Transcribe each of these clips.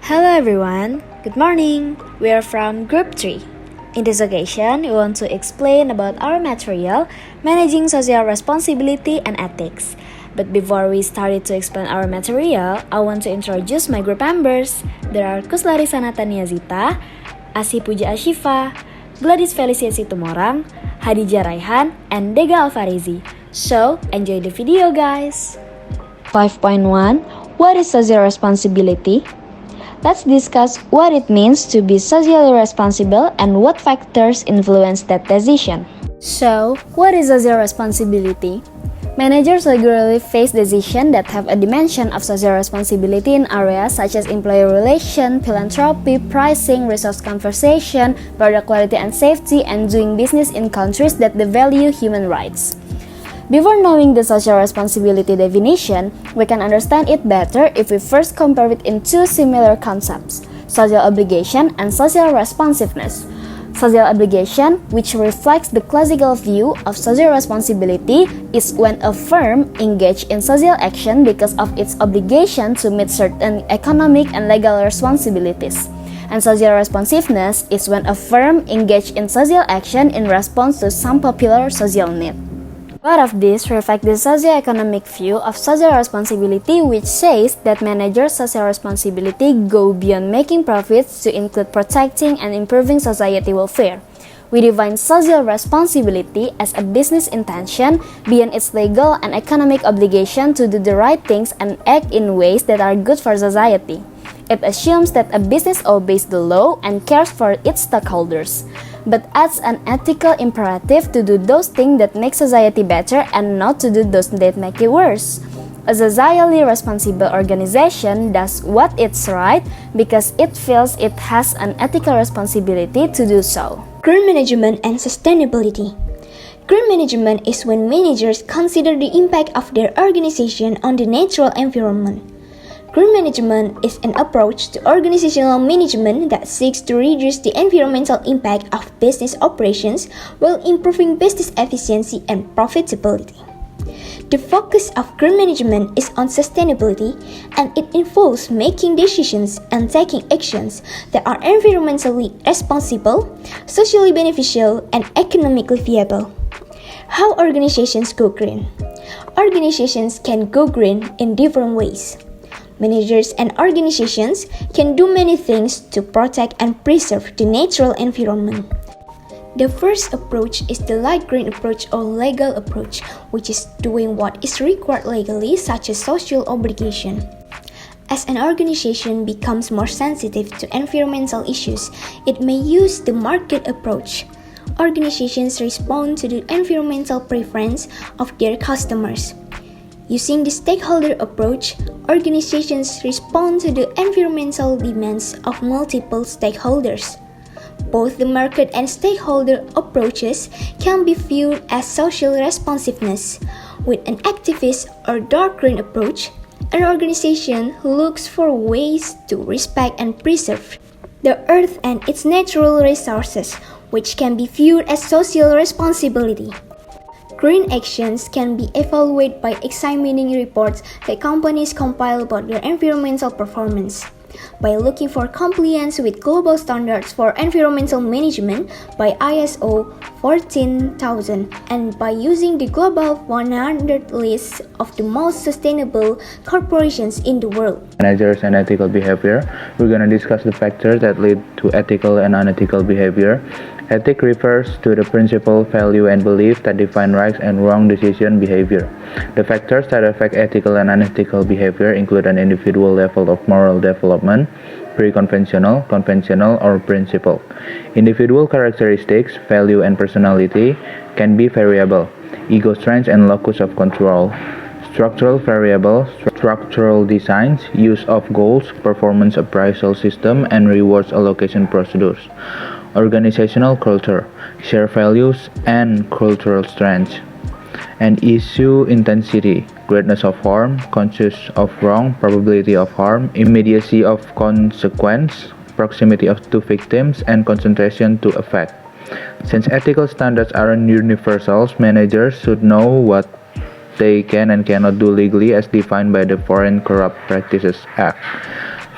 Hello everyone, good morning. We are from Group 3. In this occasion, we want to explain about our material, Managing Social Responsibility and Ethics. But before we started to explain our material, I want to introduce my group members. There are Larisa, Nathania, Zita, Asyh, Puja, Asyifa, Gladys, Felicia, Situmorang, Khadijah Raihan, and Dega, Alfariziy. So, enjoy the video guys! 5.1 What is social responsibility? Let's discuss what it means to be socially responsible and what factors influence that decision. So, what is social responsibility? Managers regularly face decisions that have a dimension of social responsibility in areas such as employee relations, philanthropy, pricing, resource conservation, product quality and safety, and doing business in countries that value human rights. Before knowing the social responsibility definition, we can understand it better if we first compare it in two similar concepts, social obligation and social responsiveness. Social obligation, which reflects the classical view of social responsibility, is when a firm engages in social action because of its obligation to meet certain economic and legal responsibilities. And social responsiveness is when a firm engages in social action in response to some popular social need. Both of these reflect the socio-economic view of social responsibility, which says that managers' social responsibility go beyond making profits to include protecting and improving society welfare. We define social responsibility as a business intention beyond its legal and economic obligation to do the right things and act in ways that are good for society. It assumes that a business obeys the law and cares for its stakeholders, but adds an ethical imperative to do those things that make society better and not to do those that make it worse. A socially responsible organization does what is right because it feels it has an ethical responsibility to do so. Green management and sustainability. Green management is when managers consider the impact of their organization on the natural environment. Green management is an approach to organizational management that seeks to reduce the environmental impact of business operations while improving business efficiency and profitability. The focus of green management is on sustainability, and it involves making decisions and taking actions that are environmentally responsible, socially beneficial, and economically viable. How organizations go green? Organizations can go green in different ways. Managers and organizations can do many things to protect and preserve the natural environment. The first approach is the light green approach or legal approach, which is doing what is required legally, such as social obligation. As an organization becomes more sensitive to environmental issues, it may use the market approach. Organizations respond to the environmental preference of their customers. Using the stakeholder approach, organizations respond to the environmental demands of multiple stakeholders. Both the market and stakeholder approaches can be viewed as social responsiveness. With an activist or dark green approach, an organization looks for ways to respect and preserve the earth and its natural resources, which can be viewed as social responsibility. Green actions can be evaluated by examining reports that companies compile about their environmental performance, by looking for compliance with global standards for environmental management by ISO 14000, and by using the Global 100 list of the most sustainable corporations in the world. Managers and ethical behavior. We're going to discuss the factors that lead to ethical and unethical behavior. Ethic refers to the principle, value, and belief that define right and wrong decision behavior. The factors that affect ethical and unethical behavior include an individual level of moral development, pre-conventional, conventional, or principle. Individual characteristics, value, and personality can be variable. Ego strength and locus of control. Structural variables, structural designs, use of goals, performance appraisal system, and rewards allocation procedures. Organizational culture, shared values, and cultural strength. And issue intensity, greatness of harm, conscious of wrong, probability of harm, immediacy of consequence, proximity to victims, and concentration to effect. Since ethical standards aren't universals, managers should know what they can and cannot do legally as defined by the Foreign Corrupt Practices Act.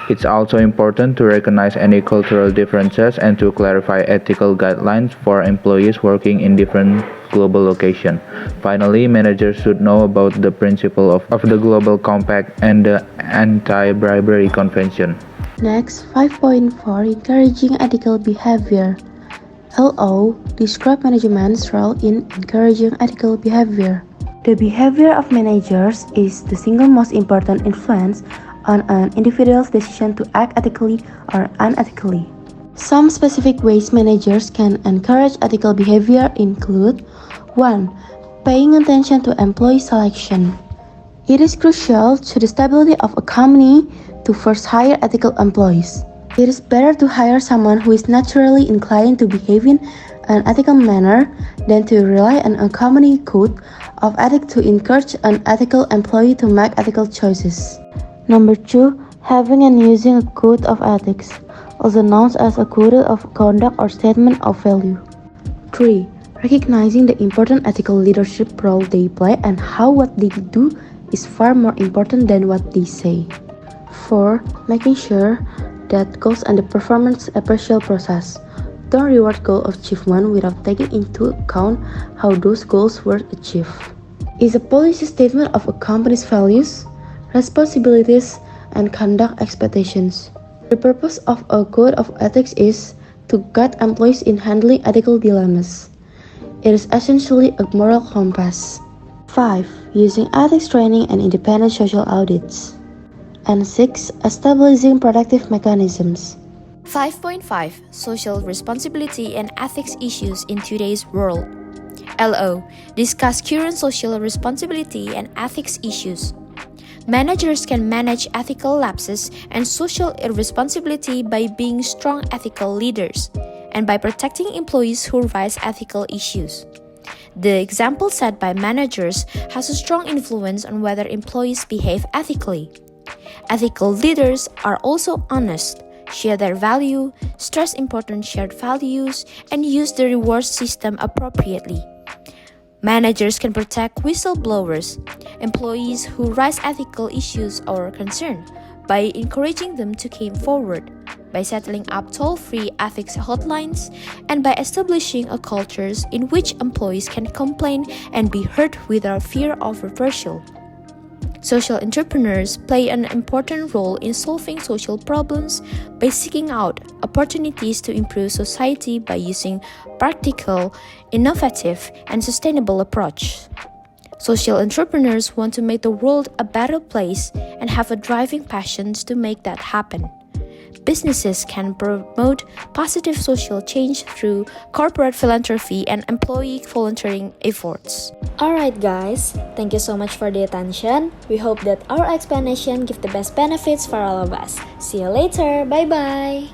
It's also important to recognize any cultural differences and to clarify ethical guidelines for employees working in different global locations. Finally, managers should know about the principle of the Global Compact and the Anti-Bribery Convention. Next, 5.4 Encouraging Ethical Behavior. LO describe management's role in encouraging ethical behavior. The behavior of managers is the single most important influence on an individual's decision to act ethically or unethically. Some specific ways managers can encourage ethical behavior include 1. Paying attention to employee selection. It is crucial to the stability of a company to first hire ethical employees. It is better to hire someone who is naturally inclined to behave in an ethical manner than to rely on a company code of ethics to encourage an ethical employee to make ethical choices. Number 2. Having and using a code of ethics, also known as a code of conduct or statement of value. 3. Recognizing the important ethical leadership role they play and how what they do is far more important than what they say. 4. Making sure that goals and the performance appraisal process. Don't reward goal achievement without taking into account how those goals were achieved. Is a policy statement of a company's values, responsibilities, and conduct expectations. The purpose of a code of ethics is to guide employees in handling ethical dilemmas. It is essentially a moral compass. 5. Using ethics training and independent social audits. And 6. Establishing protective mechanisms. 5.5 Social responsibility and ethics issues in today's world. LO discuss current social responsibility and ethics issues. Managers can manage ethical lapses and social irresponsibility by being strong ethical leaders and by protecting employees who raise ethical issues. The example set by managers has a strong influence on whether employees behave ethically. Ethical leaders are also honest, share their value, stress important shared values, and use the reward system appropriately. Managers can protect whistleblowers, employees who raise ethical issues or concern, by encouraging them to come forward, by settling up toll-free ethics hotlines, and by establishing a culture in which employees can complain and be heard without fear of reprisal. Social entrepreneurs play an important role in solving social problems by seeking out opportunities to improve society by using practical, innovative, and sustainable approach. Social entrepreneurs want to make the world a better place and have a driving passion to make that happen. Businesses can promote positive social change through corporate philanthropy and employee volunteering efforts. Alright guys, thank you so much for the attention. We hope that our explanation gives the best benefits for all of us. See you later, bye bye!